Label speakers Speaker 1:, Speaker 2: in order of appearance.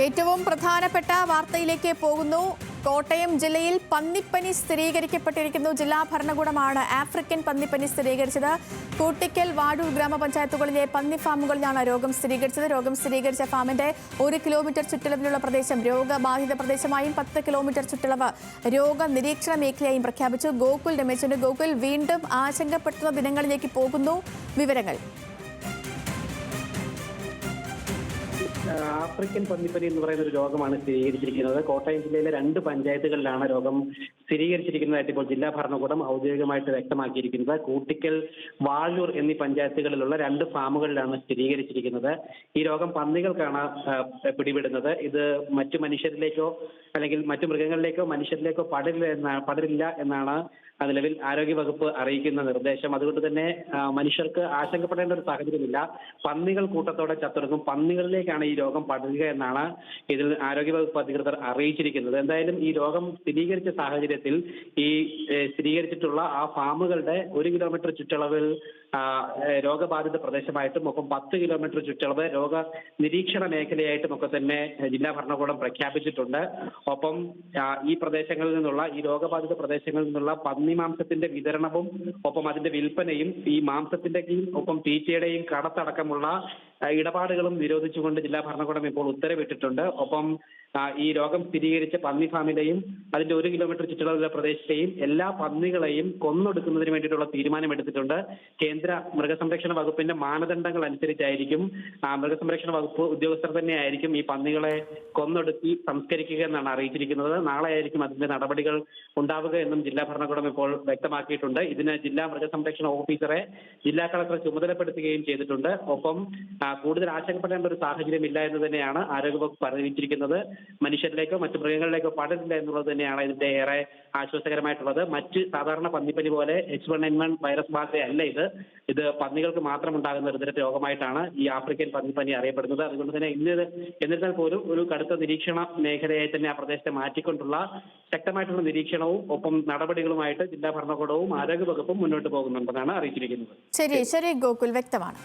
Speaker 1: ഏറ്റവും പ്രധാനപ്പെട്ട വാർത്തയിലേക്ക് പോകുന്നു. കോട്ടയം ജില്ലയിൽ പന്നിപ്പനി സ്ഥിരീകരിക്കപ്പെട്ടിരിക്കുന്നു. ജില്ലാ ഭരണകൂടമാണ് ആഫ്രിക്കൻ പന്നിപ്പനി സ്ഥിരീകരിച്ചത്. കൂട്ടിക്കൽ, വാഴൂർ ഗ്രാമപഞ്ചായത്തുകളിലെ പന്നി ഫാമുകളിലാണ് രോഗം സ്ഥിരീകരിച്ചത്. രോഗം സ്ഥിരീകരിച്ച ഫാമിന്റെ 1 കിലോമീറ്റർ ചുറ്റളവിലുള്ള പ്രദേശം രോഗബാധിത പ്രദേശമായും 10 കിലോമീറ്റർ ചുറ്റളവ് രോഗനിരീക്ഷണ മേഖലയായും പ്രഖ്യാപിച്ചു. ഗോകുൽ രമേശുണ്ട്. ഗോകുൽ, വീണ്ടും ആശങ്കപ്പെടുത്തുന്ന ദിനങ്ങളിലേക്ക് പോകുന്നു. വിവരങ്ങൾ.
Speaker 2: ആഫ്രിക്കൻ പന്നിപ്പനി എന്ന് പറയുന്ന ഒരു രോഗമാണ് സ്ഥിരീകരിച്ചിരിക്കുന്നത്. കോട്ടയം ജില്ലയിലെ 2 പഞ്ചായത്തുകളിലാണ് രോഗം സ്ഥിരീകരിച്ചിരിക്കുന്നതായിട്ട് ഇപ്പോൾ ജില്ലാ ഭരണകൂടം ഔദ്യോഗികമായിട്ട് വ്യക്തമാക്കിയിരിക്കുന്നത്. കൂട്ടിക്കൽ, വാഴൂർ എന്നീ പഞ്ചായത്തുകളിലുള്ള 2 ഫാമുകളിലാണ് സ്ഥിരീകരിച്ചിരിക്കുന്നത്. ഈ രോഗം പന്നികൾക്കാണ് പിടിപെടുന്നത്. ഇത് മറ്റു മനുഷ്യരിലേക്കോ അല്ലെങ്കിൽ മറ്റു മൃഗങ്ങളിലേക്കോ മനുഷ്യരിലേക്കോ പടരില്ല എന്നാണ് നിലവിൽ ആരോഗ്യവകുപ്പ് അറിയിക്കുന്ന നിർദ്ദേശം. അതുകൊണ്ട് തന്നെ മനുഷ്യർക്ക് ആശങ്കപ്പെടേണ്ട ഒരു സാഹചര്യമില്ല. പന്നികൾ കൂട്ടത്തോടെ ചത്തൊടുങ്ങും. പന്നികളിലേക്കാണ് ഈ രോഗം പടരുക എന്നാണ് ഇതിൽ ആരോഗ്യവകുപ്പ് അധികൃതർ അറിയിച്ചിരിക്കുന്നത്. എന്തായാലും ഈ രോഗം സ്ഥിരീകരിച്ച സാഹചര്യത്തിൽ ഈ സ്ഥിരീകരിച്ചിട്ടുള്ള ആ ഫാമുകളുടെ 1 കിലോമീറ്റർ ചുറ്റളവിൽ രോഗബാധിത പ്രദേശമായിട്ടും ഒപ്പം 10 കിലോമീറ്റർ ചുറ്റളവ് രോഗ നിരീക്ഷണ മേഖലയായിട്ടും ഒക്കെ തന്നെ ജില്ലാ ഭരണകൂടം പ്രഖ്യാപിച്ചിട്ടുണ്ട്. ഒപ്പം ഈ പ്രദേശങ്ങളിൽ നിന്നുള്ള ഈ രോഗബാധിത പ്രദേശങ്ങളിൽ നിന്നുള്ള പന്നി മാംസത്തിന്റെ വിതരണവും ഒപ്പം അതിന്റെ വിൽപ്പനയും ഈ മാംസത്തിന്റെയും ഒപ്പം തീറ്റയുടെയും കടത്തടക്കമുള്ള ഇടപാടുകളും നിരോധിച്ചുകൊണ്ട് ജില്ലാ ഭരണകൂടം ഇപ്പോൾ ഉത്തരവിട്ടിട്ടുണ്ട്. ഒപ്പം ഈ രോഗം സ്ഥിരീകരിച്ച പന്നി ഫാമിലെയും അതിന്റെ 1 കിലോമീറ്റർ ചുറ്റളവിലുള്ള പ്രദേശത്തെയും എല്ലാ പന്നികളെയും കൊന്നൊടുക്കുന്നതിന് വേണ്ടിയിട്ടുള്ള തീരുമാനമെടുത്തിട്ടുണ്ട്. കേന്ദ്ര മൃഗസംരക്ഷണ വകുപ്പിന്റെ മാനദണ്ഡങ്ങൾ അനുസരിച്ചായിരിക്കും മൃഗസംരക്ഷണ വകുപ്പ് ഉദ്യോഗസ്ഥർ തന്നെയായിരിക്കും ഈ പന്നികളെ കൊന്നൊടുക്കി സംസ്കരിക്കുക എന്നാണ് അറിയിച്ചിരിക്കുന്നത്. നാളെ ആയിരിക്കും അതിന്റെ നടപടികൾ ഉണ്ടാവുക എന്നും ജില്ലാ ഭരണകൂടം ഇപ്പോൾ വ്യക്തമാക്കിയിട്ടുണ്ട്. ഇതിന് ജില്ലാ മൃഗസംരക്ഷണ ഓഫീസറെ ജില്ലാ കളക്ടർ ചുമതലപ്പെടുത്തുകയും ചെയ്തിട്ടുണ്ട്. ഒപ്പം കൂടുതൽ ആശങ്കപ്പെടേണ്ട ഒരു സാഹചര്യമില്ല എന്ന് തന്നെയാണ് ആരോഗ്യവകുപ്പ് അറിയിച്ചിരിക്കുന്നത്. മനുഷ്യരിലേക്കോ മറ്റു മൃഗങ്ങളിലേക്കോ പടരില്ല എന്നുള്ളത് തന്നെയാണ് ഇതിന്റെ ഏറെ ആശ്വാസകരമായിട്ടുള്ളത്. മറ്റ് സാധാരണ പന്നിപ്പനി പോലെ H1N1 വൈറസ് ബാധയല്ല ഇത് പന്നികൾക്ക് മാത്രം ഉണ്ടാകുന്ന ഒരു തരം രോഗമായിട്ടാണ് ഈ ആഫ്രിക്കൻ പന്നിപ്പനി അറിയപ്പെടുന്നത്. അതുകൊണ്ട് തന്നെ എന്നിരുന്നാൽ പോലും ഒരു കടുത്ത നിരീക്ഷണ മേഖലയായി തന്നെ ആ പ്രദേശത്തെ മാറ്റിക്കൊണ്ടുള്ള ശക്തമായിട്ടുള്ള നിരീക്ഷണവും ഒപ്പം നടപടികളുമായിട്ട് ജില്ലാ ഭരണകൂടവും ആരോഗ്യവകുപ്പും മുന്നോട്ട് പോകുന്നുണ്ടെന്നാണ് അറിയിച്ചിരിക്കുന്നത്.
Speaker 1: ശരി ഗോകുൽ, വ്യക്തമാണ്.